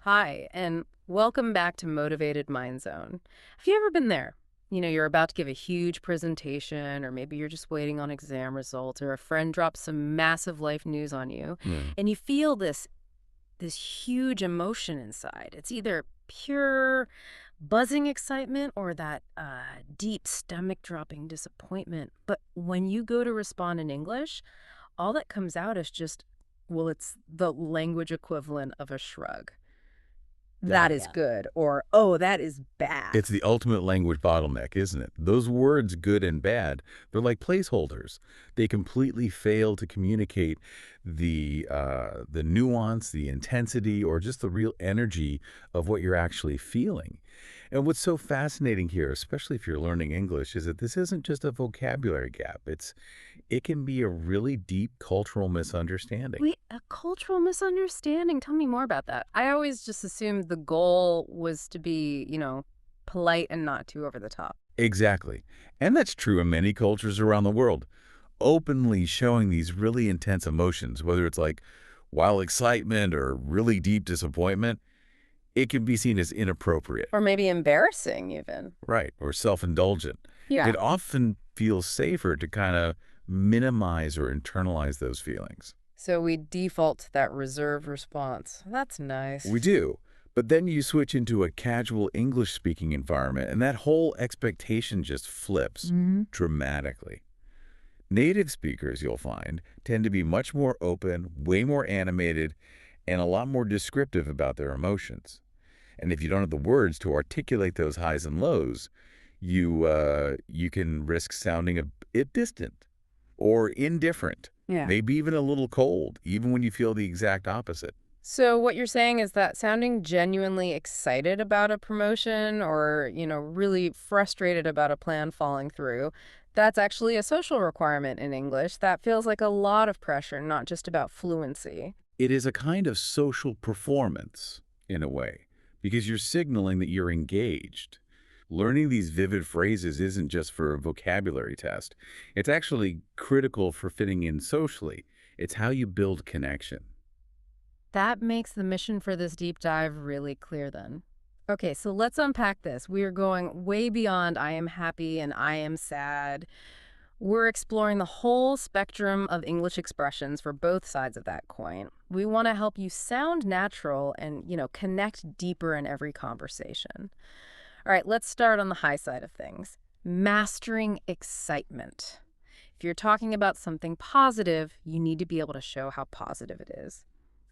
Hi, and welcome back to Motivated Mind Zone. Have you ever been there? You're about to give a huge presentation, or maybe you're just waiting on exam results, or a friend drops some massive life news on you, Right. and you feel this huge emotion inside. It's either pure buzzing excitement or that deep stomach-dropping disappointment. But when you go to respond in English, all that comes out is just, well, it's the language equivalent of a shrug. That That is good, or, "Oh, that is bad." it's the ultimate language bottleneck, isn't it? Those words, good and bad, they're like placeholders. They completely fail to communicate the nuance, the intensity, or just the real energy of what you're actually feeling. And what's so fascinating here, especially if you're learning English, is that this isn't just a vocabulary gap. It can be a really deep cultural misunderstanding. Wait, a cultural misunderstanding? Tell me more about that. I always just assumed the goal was to be, polite and not too over the top. Exactly. And that's true in many cultures around the world. Openly showing these really intense emotions, whether it's like wild excitement or really deep disappointment, it can be seen as inappropriate, Or maybe embarrassing, even. right, or self-indulgent. Yeah. It often feels safer to kind of minimize or internalize those feelings. So we default to that reserved response. That's nice. We do. But then you switch into a casual English-speaking environment, and that whole expectation just flips Hmm. dramatically. Native speakers, you'll find, tend to be much more open, way more animated, and a lot more descriptive about their emotions. And if you don't have the words to articulate those highs and lows, you can risk sounding a bit distant or indifferent, Yeah. maybe even a little cold, even when you feel the exact opposite. So what you're saying is that sounding genuinely excited about a promotion or, really frustrated about a plan falling through, that's actually a social requirement in English. That feels like a lot of pressure, not just about fluency. It is a kind of social performance, in a way, because you're signaling that you're engaged. Learning these vivid phrases isn't just for a vocabulary test. It's actually critical for fitting in socially. It's how you build connection. That makes the mission for this deep dive really clear then. Okay, so let's unpack this. We are going way beyond I am happy and I am sad. We're exploring the whole spectrum of English expressions for both sides of that coin. We want to help you sound natural and, connect deeper in every conversation. All right, let's start on the high side of things. Mastering excitement. If you're talking about something positive, you need to be able to show how positive it is.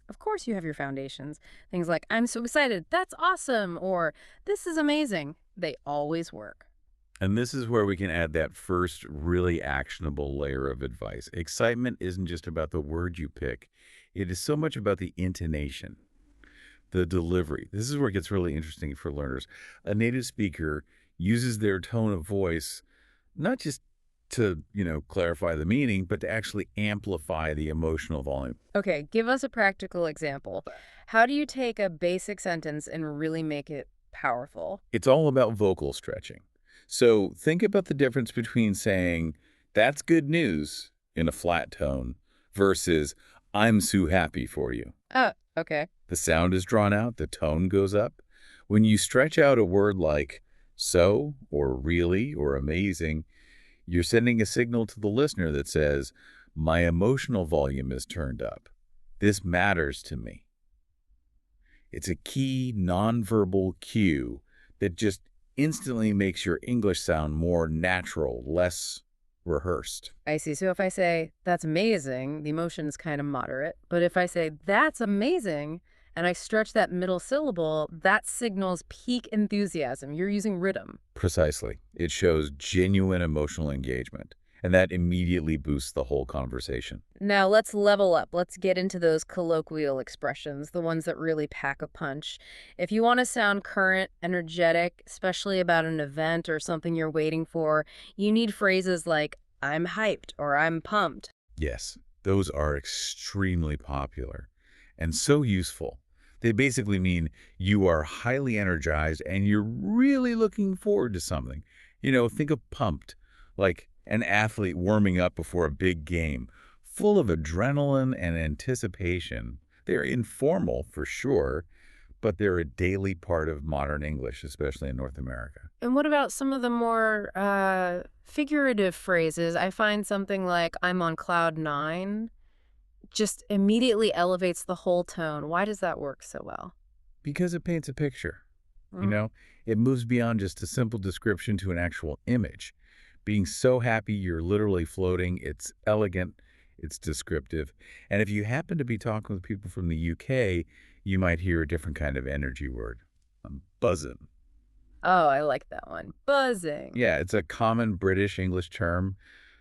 Of course, you have your foundations. Things like, I'm so excited, that's awesome, or this is amazing. They always work. And this is where we can add that first really actionable layer of advice. Excitement isn't just about the word you pick. It is so much about the intonation, the delivery. This is where it gets really interesting for learners. A native speaker uses their tone of voice not just to, clarify the meaning, but to actually amplify the emotional volume. Okay, give us a practical example. How do you take a basic sentence and really make it powerful? It's all about vocal stretching. So think about the difference between saying, that's good news in a flat tone versus, I'm so happy for you. Oh, okay. The sound is drawn out, the tone goes up. When you stretch out a word like so or really or amazing, you're sending a signal to the listener that says, my emotional volume is turned up. This matters to me. It's a key nonverbal cue that just instantly makes your English sound more natural, less rehearsed. I see. So if I say, that's amazing, the emotion is kind of moderate. But if I say, that's amazing, and I stretch that middle syllable, that signals peak enthusiasm. You're using rhythm. Precisely. It shows genuine emotional engagement, and that immediately boosts the whole conversation. Now let's level up. Let's get into those colloquial expressions, the ones that really pack a punch. If you want to sound current, energetic, especially about an event or something you're waiting for, you need phrases like, I'm hyped or I'm pumped. Yes, those are extremely popular and so useful. They basically mean you are highly energized and you're really looking forward to something. Think of pumped, like an athlete warming up before a big game, full of adrenaline and anticipation. They're informal for sure, but they're a daily part of modern English, especially in North America. And what about some of the more figurative phrases? I find something like "I'm on cloud nine" just immediately elevates the whole tone. Why does that work so well? Because it paints a picture. You Mm. know, it moves beyond just a simple description to an actual image. Being so happy you're literally floating, it's elegant, it's descriptive. And if you happen to be talking with people from the UK, you might hear a different kind of energy word. I'm buzzing. Oh, I like that one. Buzzing. Yeah, it's a common British English term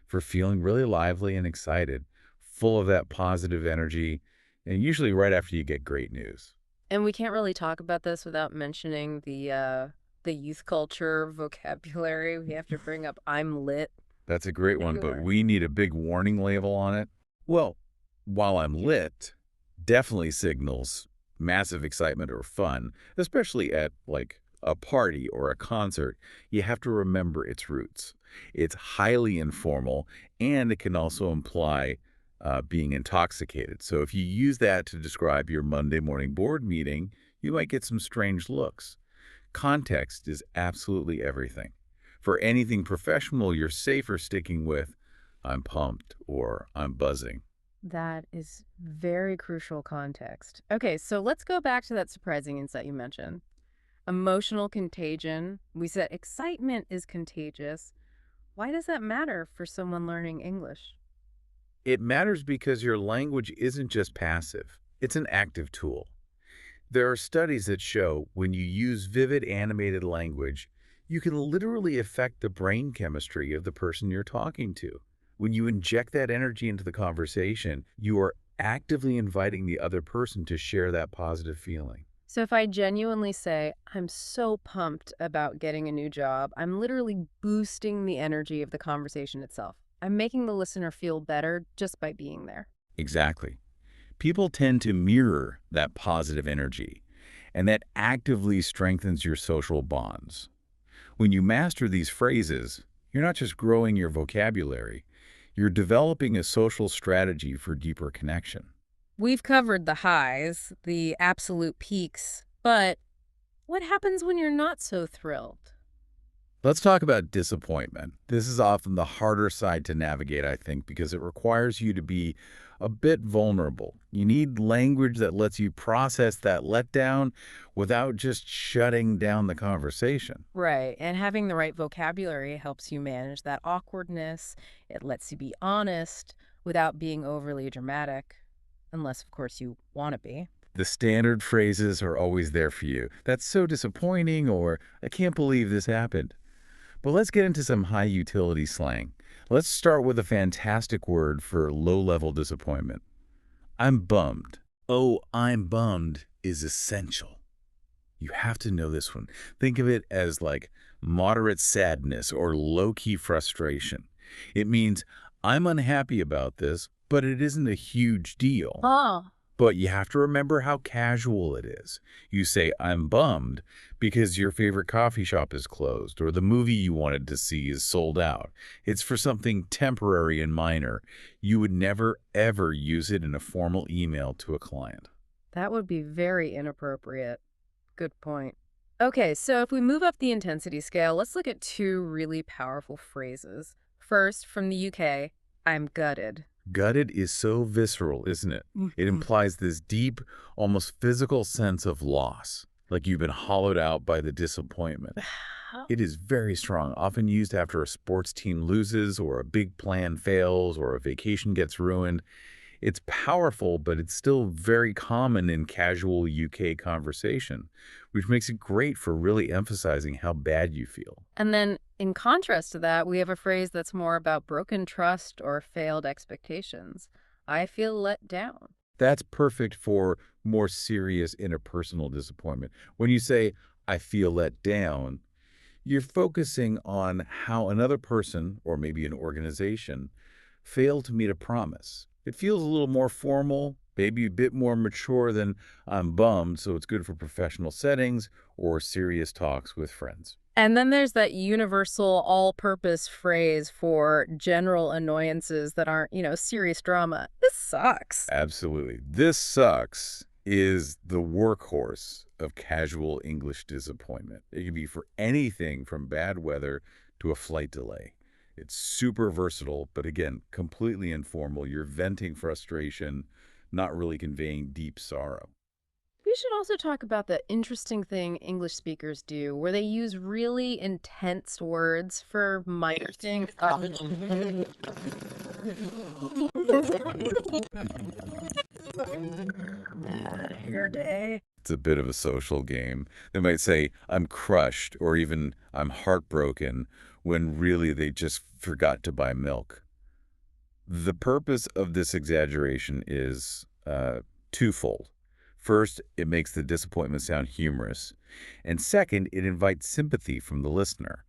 for feeling really lively and excited, full of that positive energy, and usually right after you get great news. And we can't really talk about this without mentioning the youth culture vocabulary. We have to bring up "I'm lit" That's a great one, but regular. we need a big warning label on it. Well, while I'm lit, definitely signals massive excitement or fun, especially at like a party or a concert. You have to remember its roots. It's highly informal, and it can also imply being intoxicated. So if you use that to describe your Monday morning board meeting, you might get some strange looks. Context is absolutely everything. For anything professional, you're safer sticking with "I'm pumped" or "I'm buzzing." That is very crucial context. Okay, so let's go back to that surprising insight you mentioned. Emotional contagion. We said excitement is contagious. Why does that matter for someone learning English? It matters because your language isn't just passive, it's an active tool. There are studies that show when you use vivid animated language, you can literally affect the brain chemistry of the person you're talking to. When you inject that energy into the conversation, you are actively inviting the other person to share that positive feeling. So if I genuinely say, I'm so pumped about getting a new job, I'm literally boosting the energy of the conversation itself. I'm making the listener feel better just by being there. Exactly. People tend to mirror that positive energy, and that actively strengthens your social bonds. When you master these phrases, you're not just growing your vocabulary, you're developing a social strategy for deeper connection. We've covered the highs, the absolute peaks, but what happens when you're not so thrilled? Let's talk about disappointment. This is often the harder side to navigate, I think, because it requires you to be a bit vulnerable. You need language that lets you process that letdown without just shutting down the conversation. Right, and having the right vocabulary helps you manage that awkwardness. It lets you be honest without being overly dramatic, unless, of course, you want to be. The standard phrases are always there for you. "That's so disappointing," or "I can't believe this happened." But let's get into some high utility slang. Let's start with a fantastic word for low level disappointment. I'm bummed. Oh, I'm bummed is essential. You have to know this one. Think of it as like moderate sadness or low key frustration. It means I'm unhappy about this, but it isn't a huge deal. Oh, But you have to remember how casual it is. You say, I'm bummed because your favorite coffee shop is closed or the movie you wanted to see is sold out. It's for something temporary and minor. You would never, ever use it in a formal email to a client. that would be very inappropriate. Good point. Okay, so if we move up the intensity scale, let's look at two really powerful phrases. First, from the UK, I'm gutted. Gutted is so visceral, isn't it? It Mhm. implies this deep, almost physical sense of loss, like you've been hollowed out by the disappointment. It is very strong, often used after a sports team loses or a big plan fails or a vacation gets ruined. It's powerful, but it's still very common in casual UK conversation, which makes it great for really emphasizing how bad you feel. And then, in contrast to that, we have a phrase that's more about broken trust or failed expectations. I feel let down. That's perfect for more serious interpersonal disappointment. When you say, I feel let down, you're focusing on how another person, or maybe an organization, failed to meet a promise. It feels a little more formal, maybe a bit more mature than "I'm bummed," so it's good for professional settings or serious talks with friends. And then there's that universal all purpose phrase for general annoyances that aren't, serious drama. This sucks. Absolutely. This sucks is the workhorse of casual English disappointment. It can be for anything from bad weather to a flight delay. It's super versatile, but again, completely informal. You're venting frustration, not really conveying deep sorrow. We should also talk about the interesting thing English speakers do, where they use really intense words for minor things. Your day. It's a bit of a social game. They might say, I'm crushed, or even, I'm heartbroken, when really they just forgot to buy milk. The purpose of this exaggeration is twofold. First, it makes the disappointment sound humorous. And second, it invites sympathy from the listener,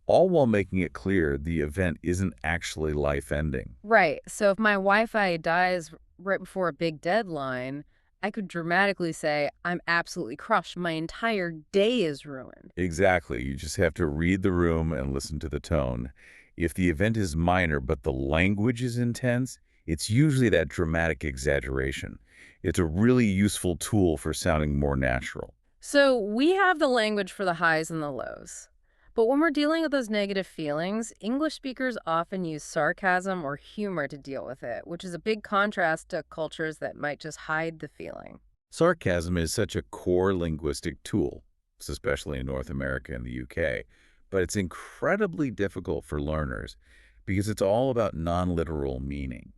all while making it clear the event isn't actually life-ending. Right. So if my Wi-Fi dies right before a big deadline, I could dramatically say, I'm absolutely crushed. My entire day is ruined. Exactly. You just have to read the room and listen to the tone. If the event is minor but the language is intense, it's usually that dramatic exaggeration. It's a really useful tool for sounding more natural. So we have the language for the highs and the lows. But when we're dealing with those negative feelings, English speakers often use sarcasm or humor to deal with it, which is a big contrast to cultures that might just hide the feeling. Sarcasm is such a core linguistic tool, especially in North America and the UK, but it's incredibly difficult for learners because it's all about non-literal meaning.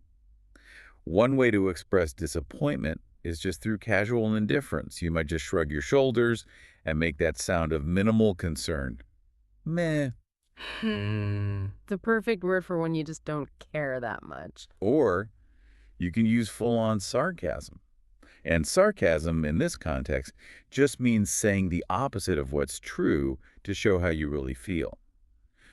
One way to express disappointment is just through casual indifference. You might just shrug your shoulders and make that sound of minimal concern. Meh. The perfect word for when you just don't care that much. Or you can use full-on sarcasm. And sarcasm in this context just means saying the opposite of what's true to show how you really feel.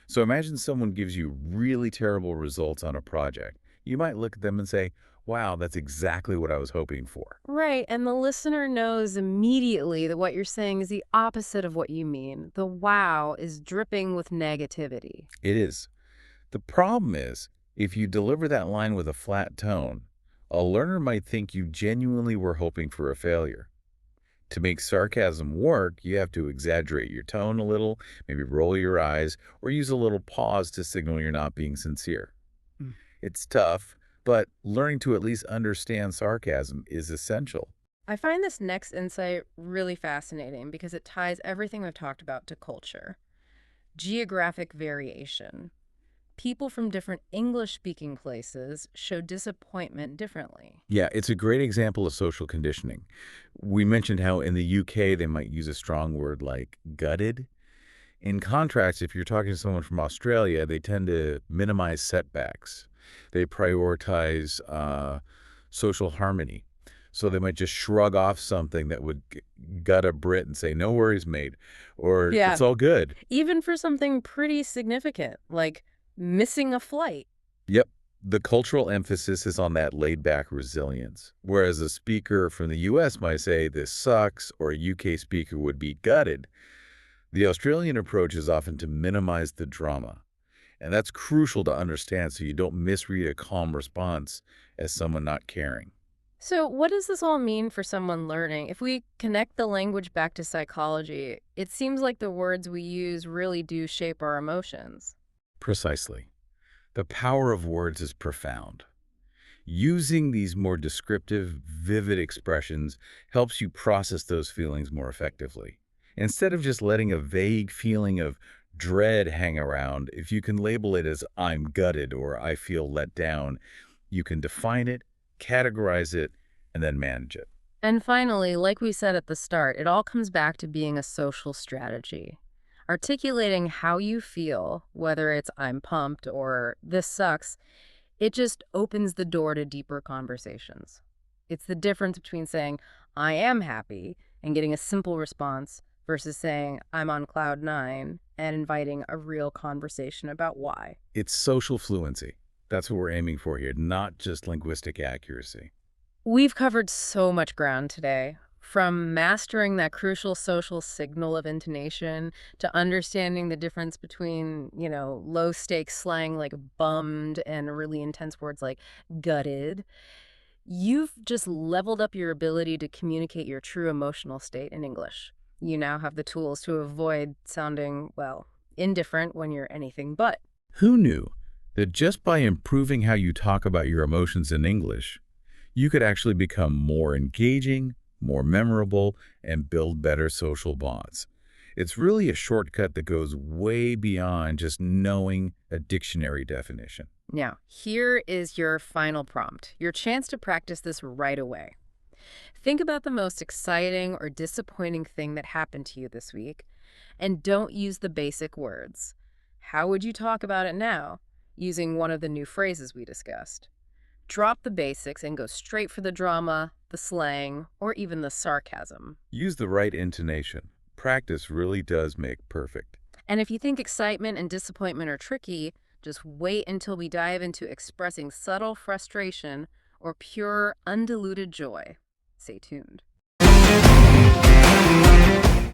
So imagine someone gives you really terrible results on a project. You might look at them and say, wow, that's exactly what I was hoping for. Right, and the listener knows immediately that what you're saying is the opposite of what you mean. The wow is dripping with negativity. It is. The problem is, if you deliver that line with a flat tone, a learner might think you genuinely were hoping for a failure. To make sarcasm work, you have to exaggerate your tone a little, maybe roll your eyes, or use a little pause to signal you're not being sincere. Mm. It's tough, but learning to at least understand sarcasm is essential. I find this next insight really fascinating because it ties everything we've talked about to culture. Geographic variation. People from different English-speaking places show disappointment differently. Yeah, it's a great example of social conditioning. We mentioned how in the UK they might use a strong word like gutted. In contrast, if you're talking to someone from Australia, they tend to minimize setbacks. They prioritize social harmony. So they might just shrug off something that would gut a Brit and say, no worries, mate, or Yeah, it's all good. even for something pretty significant, like missing a flight. Yep. The cultural emphasis is on that laid-back resilience, whereas a speaker from the U.S. might say, this sucks, or a UK speaker would be gutted. The Australian approach is often to minimize the drama, and that's crucial to understand so you don't misread a calm response as someone not caring. So what does this all mean for someone learning? If we connect the language back to psychology, it seems like the words we use really do shape our emotions. Precisely. The power of words is profound. Using these more descriptive, vivid expressions helps you process those feelings more effectively. Instead of just letting a vague feeling of dread hang around, if you can label it as I'm gutted or I feel let down, you can define it, categorize it, and then manage it. And finally, like we said at the start, it all comes back to being a social strategy. Articulating how you feel, whether it's I'm pumped or this sucks, it just opens the door to deeper conversations. It's the difference between saying, I am happy, and getting a simple response versus saying, I'm on cloud nine, and inviting a real conversation about why. It's social fluency. That's what we're aiming for here, not just linguistic accuracy. We've covered so much ground today, from mastering that crucial social signal of intonation to understanding the difference between, low-stakes slang like bummed and really intense words like gutted. You've just leveled up your ability to communicate your true emotional state in English. You now have the tools to avoid sounding, well, indifferent when you're anything but. Who knew that just by improving how you talk about your emotions in English, you could actually become more engaging, more memorable, and build better social bonds? It's really a shortcut that goes way beyond just knowing a dictionary definition. Now, here is your final prompt, your chance to practice this right away. Think about the most exciting or disappointing thing that happened to you this week, and don't use the basic words. How would you talk about it now, using one of the new phrases we discussed? Drop the basics and go straight for the drama, the slang, or even the sarcasm. Use the right intonation. Practice really does make perfect. And if you think excitement and disappointment are tricky, just wait until we dive into expressing subtle frustration or pure, undiluted joy. Stay tuned.